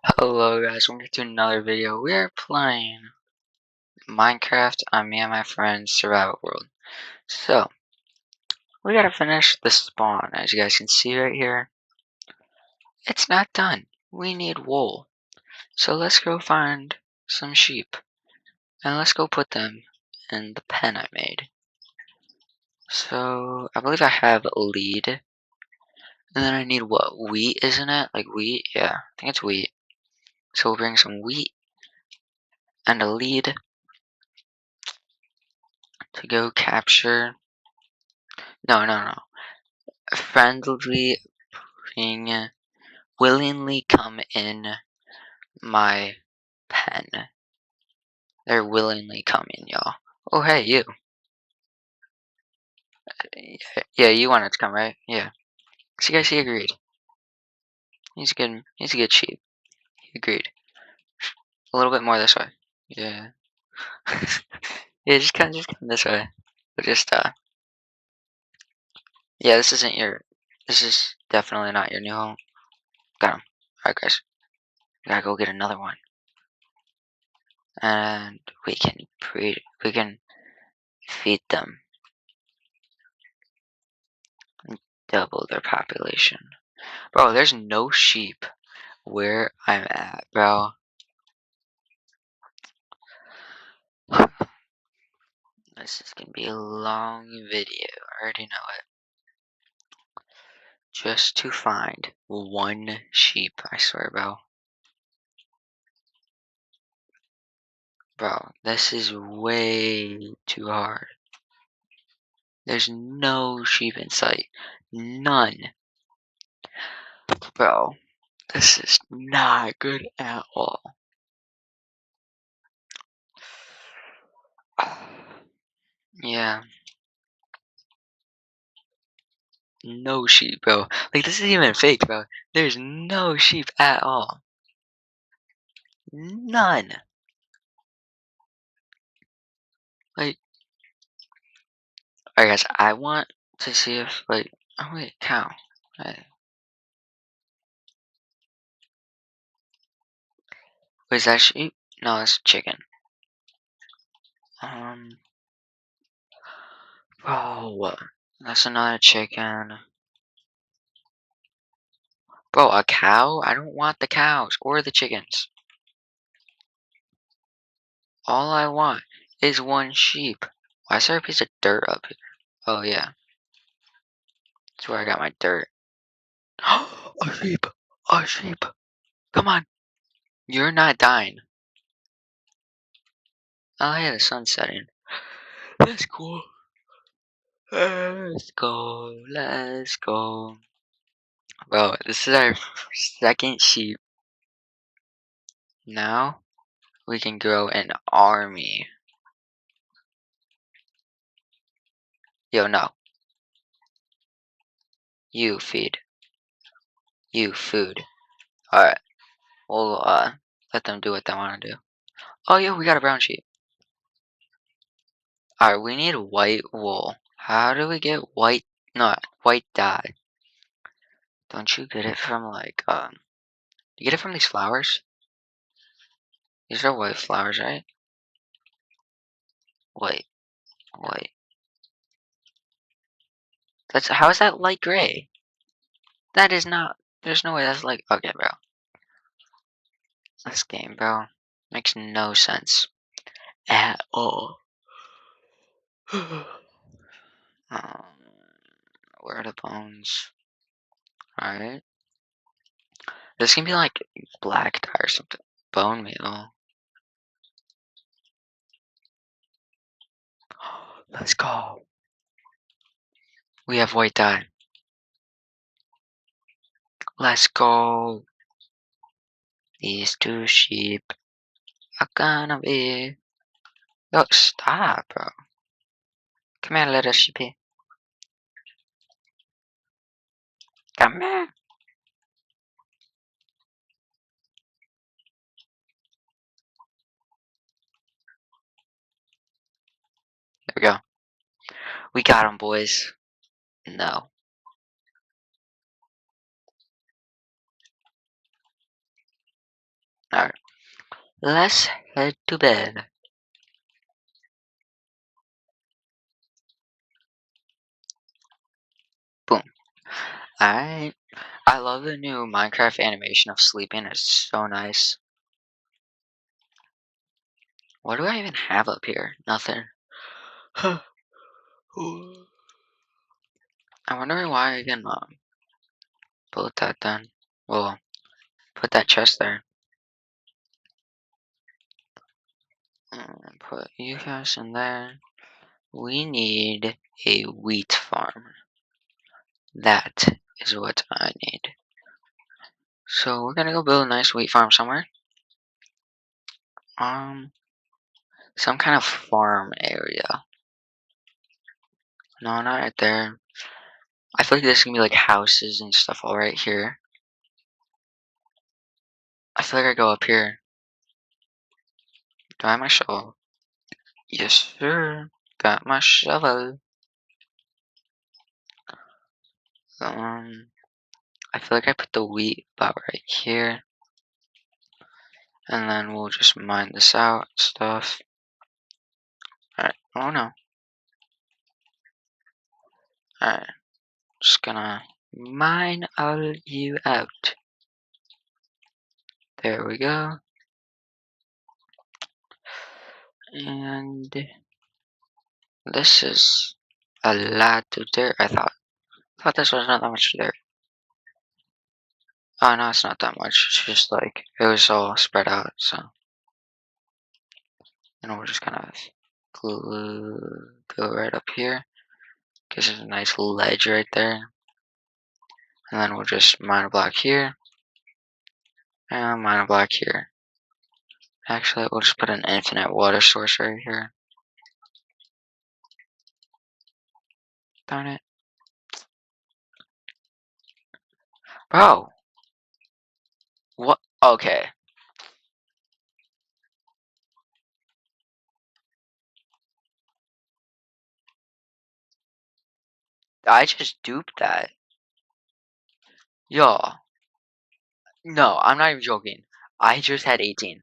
Hello guys, welcome to another video. We are playing Minecraft on me and my friends survival world. So, we gotta finish the spawn. As you guys can see right here, it's not done. We need wool. So let's go find some sheep. And let's go put them in the pen I made. So, I believe I have a lead. And then I need what? Wheat, isn't it? Like wheat? Yeah, I think it's wheat. So we'll bring some wheat and a lead to go capture. No. Friendly bring willingly come in my pen. They're willingly coming, y'all. Oh, hey, you. Yeah, you wanted to come, right? Yeah. So you guys, he agreed. He's a good sheep. He agreed. A little bit more this way. Yeah. Yeah, just come this way. But yeah, this is definitely not your new home. Got him. Alright, guys. We gotta go get another one. And we can feed them. Double their population. Bro, there's no sheep where I'm at, bro. This is gonna be a long video. I already know it. Just to find one sheep, I swear, bro. Bro, this is way too hard. There's no sheep in sight. None. Bro, this is not good at all. Yeah. No sheep, bro. Like, this is even fake, bro. There's no sheep at all. None. Like, alright, guys, I want to see if, like, oh, wait, cow. Wait, is that sheep? No, it's chicken. Bro, that's another chicken. Bro, a cow? I don't want the cows or the chickens. All I want is one sheep. Why is there a piece of dirt up here? Oh, yeah. That's where I got my dirt. A sheep! A sheep! Come on! You're not dying. Oh, yeah, the sun's setting. Let's go. Let's go. Let's go. Bro, this is our second sheep. Now we can grow an army. Yo, no. You feed. You food. Alright. We'll let them do what they want to do. Oh yeah, we got a brown sheep. Alright, we need white wool. How do we get white white dye? Don't you get it from like you get it from these flowers? These are white flowers, right? Wait. That's how is that light gray? That is not there's no way that's like okay, bro. This game, bro. Makes no sense. At all. um, where are the bones? Alright. This can be like black dye or something. Bone meal. Let's go. We have white dye. Let's go. These two sheep are gonna be. Yo, stop, bro. Come here, little sheepy. Come here. There we go. We got him, boys. No. Alright, let's head to bed. Boom. Alright. I love the new Minecraft animation of sleeping. It's so nice. What do I even have up here? Nothing. I wonder why I can put that then. Well, put that chest there. Put you guys in there. We need a wheat farm. That is what I need. So we're gonna go build a nice wheat farm somewhere. Some kind of farm area. No, not right there. I feel like this is gonna be like houses and stuff all right here. I feel like I go up here. Do I have my shovel? Yes, sir. Got my shovel. I feel like I put the wheat about right here. And then we'll just mine this out stuff. Alright. Oh no. Alright. Just gonna mine all you out. There we go. And this is a lot of dirt, I thought. I thought this was not that much dirt. Oh no, it's not that much. It's just like it was all spread out, so and we'll just kind of go right up here. Because there's a nice ledge right there. And then we'll just mine a block here. And mine a block here. Actually, we'll just put an infinite water source right here. Darn it. Bro! What? Okay. I just duped that. Yo. No, I'm not even joking. I just had 18.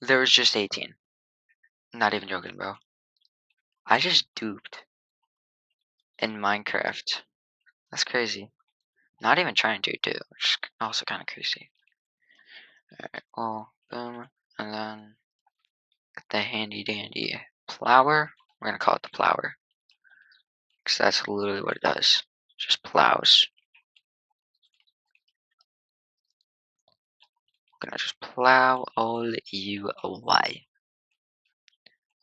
There was just 18. Not even joking, bro. I just duped in Minecraft. That's crazy. Not even trying to, too. Which is also kind of crazy. Alright, well, boom. And then the handy dandy plower. We're gonna call it the plower. Because that's literally what it does. Just plows. Gonna just plow all you away.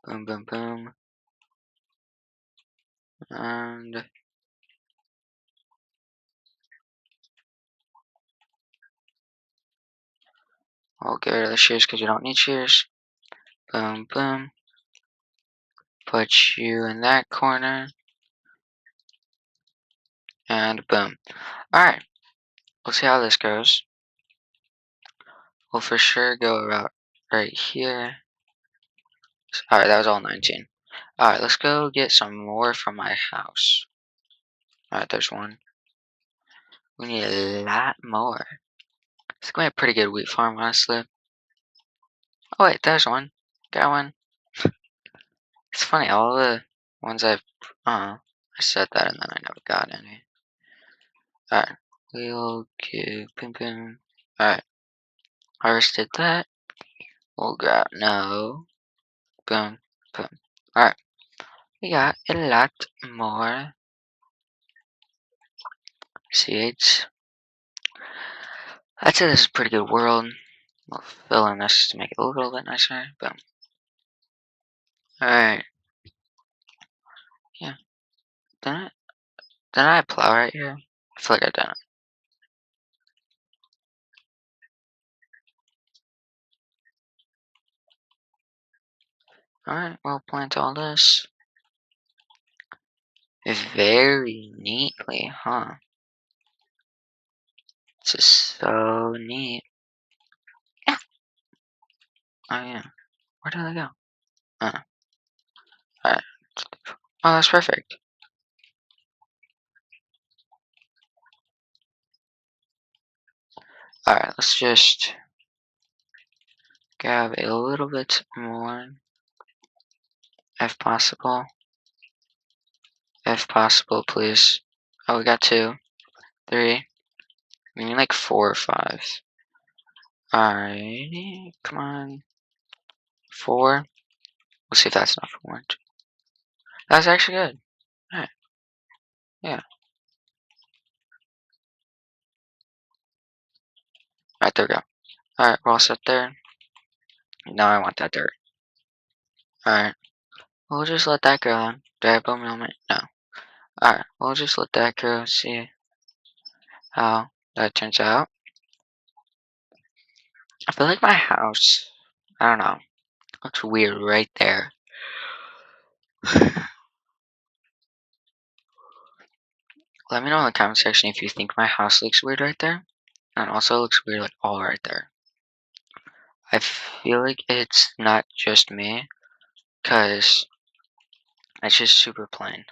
Boom, boom, boom. And I'll get rid of the shears because you don't need shears. Boom, boom. Put you in that corner. And boom. Alright. We'll see how this goes. We'll for sure go about right here. Alright, that was all 19. Alright, let's go get some more from my house. Alright, there's one. We need a lot more. It's going to be a pretty good wheat farm, honestly. Oh wait, there's one. Got one. It's funny, all the ones I said that and then I never got any. Alright, we'll go boom boom. Alright, harvested that. We'll grab, no. Boom, boom. Alright, we got a lot more seeds. I'd say this is a pretty good world. We'll fill in this to make it a little bit nicer. Boom. Alright. Yeah. Didn't I plow right here? I feel like I didn't. Alright, we'll plant all this. Very neatly, huh? This is so neat. Yeah. Oh yeah. Where did I go? Alright. Oh, that's perfect. Alright, let's just grab a little bit more, if possible. If possible, please. Oh, we got 2, 3. We need like 4 or 5. Alrighty, come on. 4. We'll see if that's enough for 1. That's actually good. Alright, yeah. Alright, there we go. Alright, we're all set there. Now I want that dirt. Alright, we'll just let that go. Do I have bone meal? No. Alright, we'll just let that go. See how that turns out. I feel like my house, I don't know, looks weird right there. Let me know in the comment section if you think my house looks weird right there. And also looks weird like all right there. I feel like it's not just me, because it's just super plain.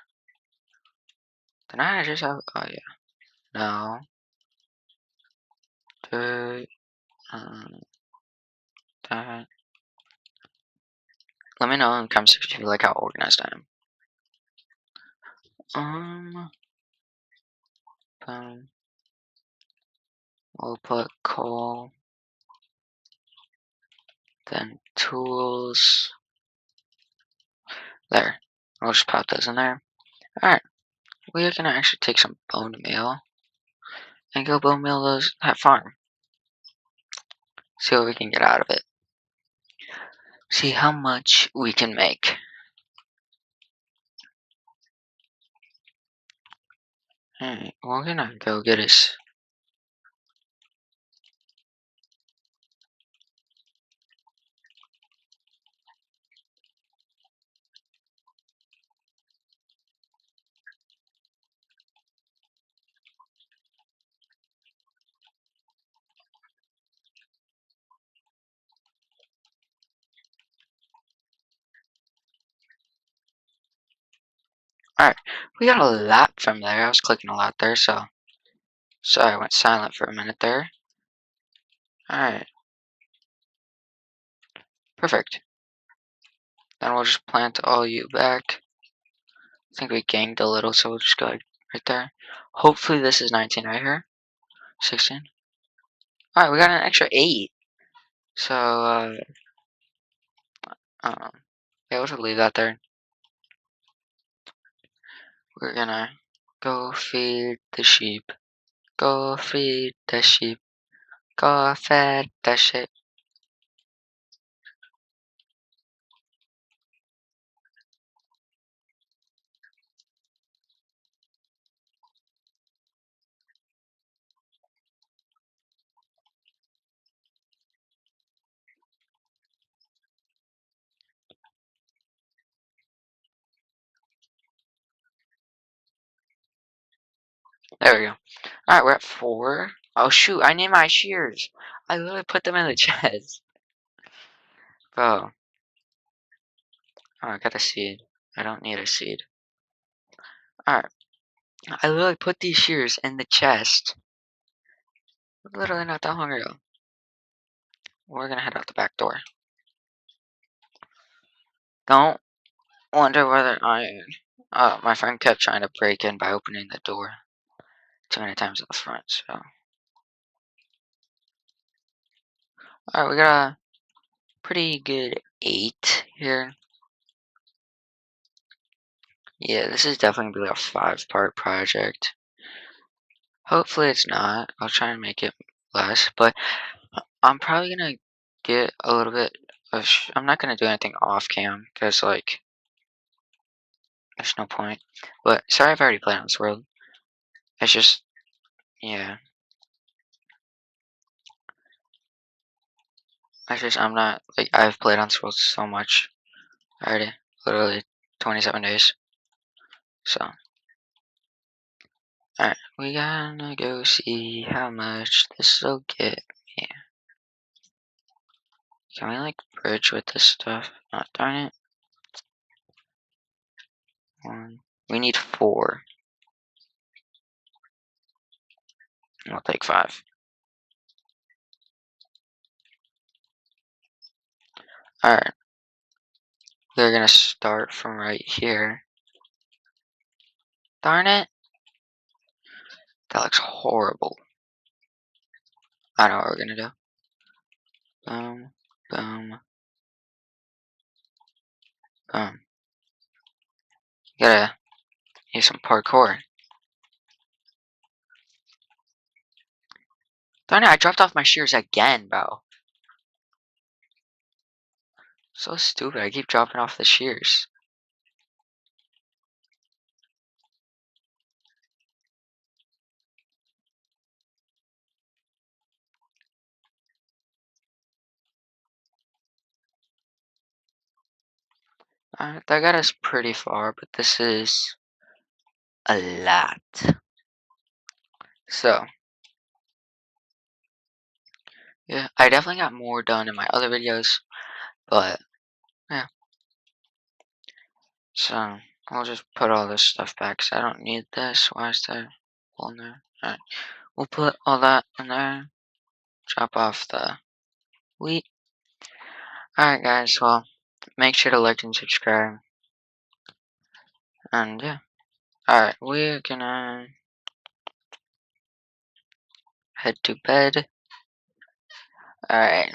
Then I just have, oh yeah, no, dirt, that. Let me know in the comment section if you like how organized I am. Boom. We'll put coal, then tools. There. I'll just pop those in there. Alright, we're gonna actually take some bone meal and go bone meal that farm. See what we can get out of it. See how much we can make. Alright, we're gonna go get us. Alright, we got a lot from there. I was clicking a lot there, so sorry I went silent for a minute there. Alright, perfect. Then we'll just plant all you back. I think we gained a little, so we'll just go like right there. Hopefully this is 19 right here. 16. Alright, we got an extra 8. So, yeah, we'll just leave that there. We're gonna go feed the sheep. Go feed the sheep. Go feed the sheep. There we go. Alright, we're at 4. Oh shoot, I need my shears. I literally put them in the chest. Bro. Oh, I got a seed. I don't need a seed. Alright. I literally put these shears in the chest. Literally not that long ago. We're gonna head out the back door. Don't wonder whether my friend kept trying to break in by opening the door too many times in the front, so. Alright, we got a pretty good 8 here. Yeah, this is definitely gonna be like a 5-part project. Hopefully it's not. I'll try and make it less, but I'm probably gonna get a little bit of. I'm not gonna do anything off cam because like there's no point. But sorry I've already played on this world. It's just yeah. I'm not like I've played on this world so much already. Literally 27 days. So alright, we gotta go see how much this will get me. Can we like bridge with this stuff? Not darn it. 1. We need 4. I'll take 5. Alright, they're gonna start from right here. Darn it! That looks horrible. I know what we're gonna do. Boom, boom, boom. Gotta use some parkour. Darn it, I dropped off my shears again, bro. So stupid, I keep dropping off the shears. That got us pretty far, but this is a lot. So, yeah, I definitely got more done in my other videos, but yeah. So, I'll just put all this stuff back because I don't need this. Why is there hole in there? Alright, we'll put all that in there. Chop off the wheat. Alright, guys, well, make sure to like and subscribe. And yeah. Alright, we're gonna head to bed. Alright.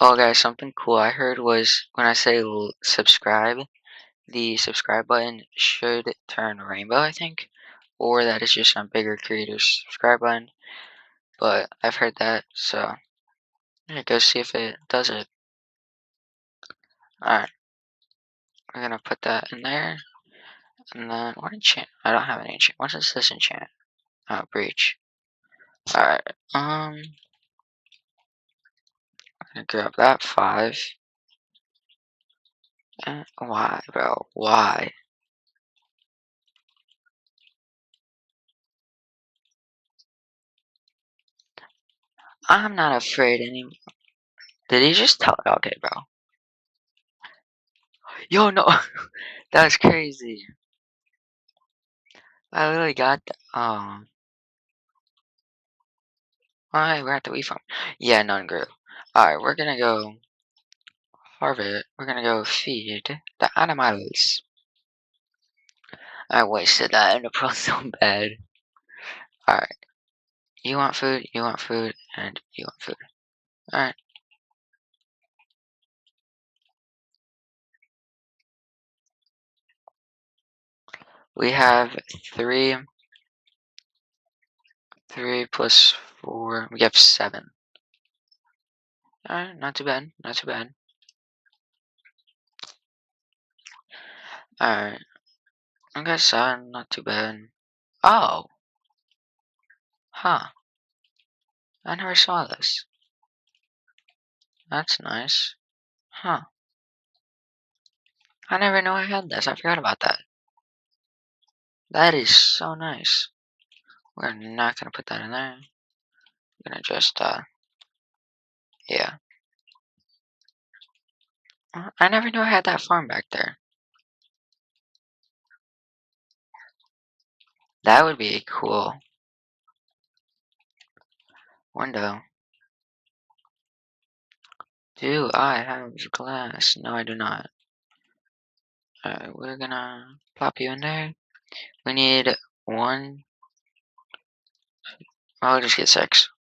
Oh, guys, something cool I heard was when I say subscribe, the subscribe button should turn rainbow, I think, or that is just a bigger creators subscribe button. But I've heard that, so yeah, go see if it does it. Alright, we're gonna put that in there, and then what enchant? I don't have an enchant. What is this enchant? Oh, breach. Alright, I'm gonna grab that 5. Why, bro? Why? I'm not afraid anymore. Did he just tell? Okay, bro. Yo, no, that was crazy. I literally got that. Alright, we're at the wheat farm. Yeah, none grew. Alright, we're gonna go harvest. We're gonna go feed the animals. I wasted that in the pro so bad. Alright, you want food, and you want food. Alright. We have 3. 3 plus 4. We have 7. Alright, not too bad. Not too bad. Alright. I got 7, not too bad. Oh! Huh. I never saw this. That's nice. Huh. I never knew I had this. I forgot about that. That is so nice. We're not gonna put that in there. We're gonna just, yeah. I never knew I had that farm back there. That would be a cool window. Do I have glass? No, I do not. Alright, we're gonna plop you in there. We need 1. I'll just get 6.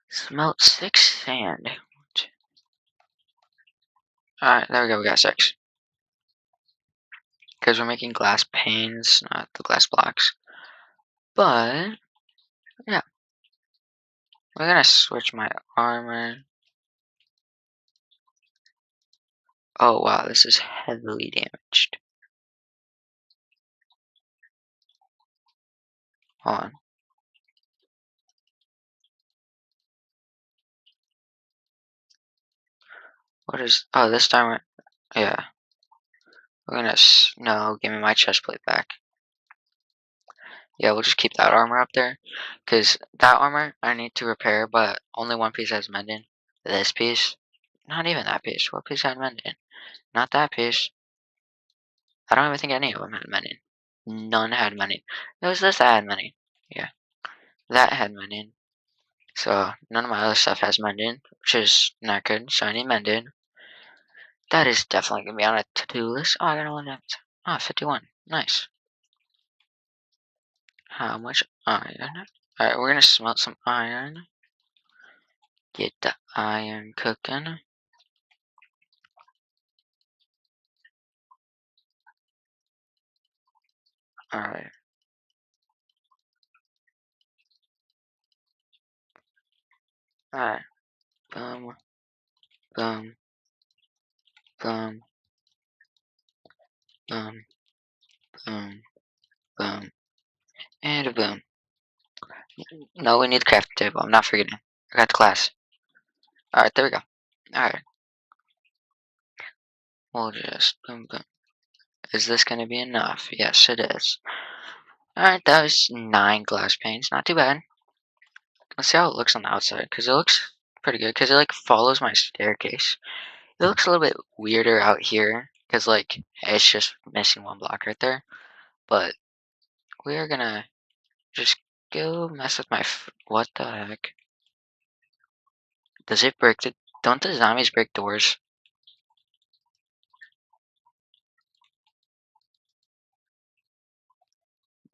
Smelt 6 sand. Alright, there we go, we got 6. Because we're making glass panes, not the glass blocks. But, yeah. We're gonna switch my armor. Oh wow, this is heavily damaged. Hold on. What is, oh, this time yeah. We're gonna, no, give me my chest plate back. Yeah, we'll just keep that armor up there. Because that armor I need to repair, but only one piece has mending. This piece, not even that piece. What piece had mending? Not that piece. I don't even think any of them had mending. None had mending. It was this that had mending. Yeah. that had mending. So none of my other stuff has mending, which is not good. So I need mending. That is definitely gonna be on a to-do list. Oh, I got one left. Ah, 51. Nice. How much iron? Alright, we're gonna smelt some iron. Get the iron cooking. Alright. Alright. Boom. Boom. Boom. Boom. Boom. Boom. And a boom. No, we need the crafting table. I'm not forgetting. I got the glass. Alright, there we go. Alright. We'll just boom boom. Is this gonna be enough? Yes, it is. Alright, that was 9 glass panes. Not too bad. Let's see how it looks on the outside, because it looks pretty good, because it like follows my staircase. It looks a little bit weirder out here, because like it's just missing one block right there. But we are gonna just go mess with my what the heck? Does it break the don't the zombies break doors?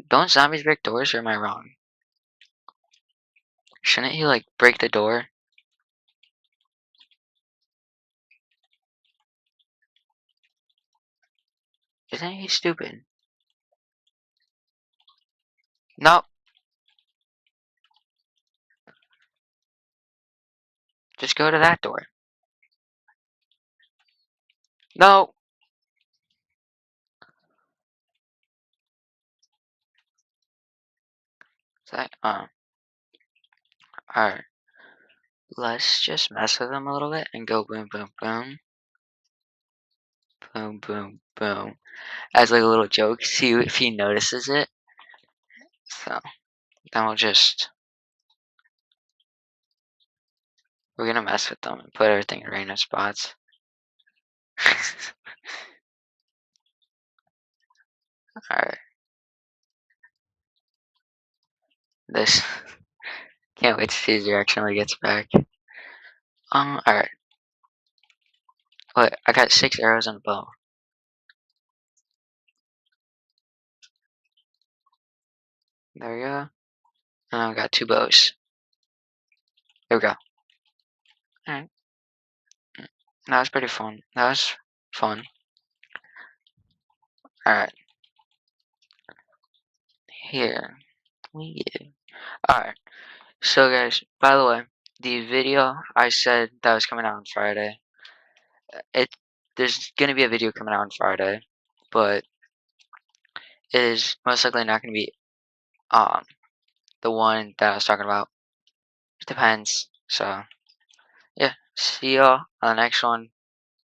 Don't zombies break doors, or am I wrong? Shouldn't he like break the door? Isn't he stupid? No, just go to that door. No. It's like, alright. Let's just mess with him a little bit and go boom, boom, boom. Boom, boom, boom. As like a little joke, see if he notices it. So, then we'll just, we're gonna mess with them and put everything in random spots. Alright. This, can't wait to see his reaction when he gets back. Alright. Wait, I got 6 arrows and a bow. There we go. And I've got 2 bows. There we go. Alright. That was pretty fun. That was fun. Alright. Here. We go. Alright. So guys, by the way, the video I said that was coming out on Friday. It there's gonna be a video coming out on Friday, but it is most likely not gonna be um the one that I was talking about. It depends. So yeah, see y'all on the next one.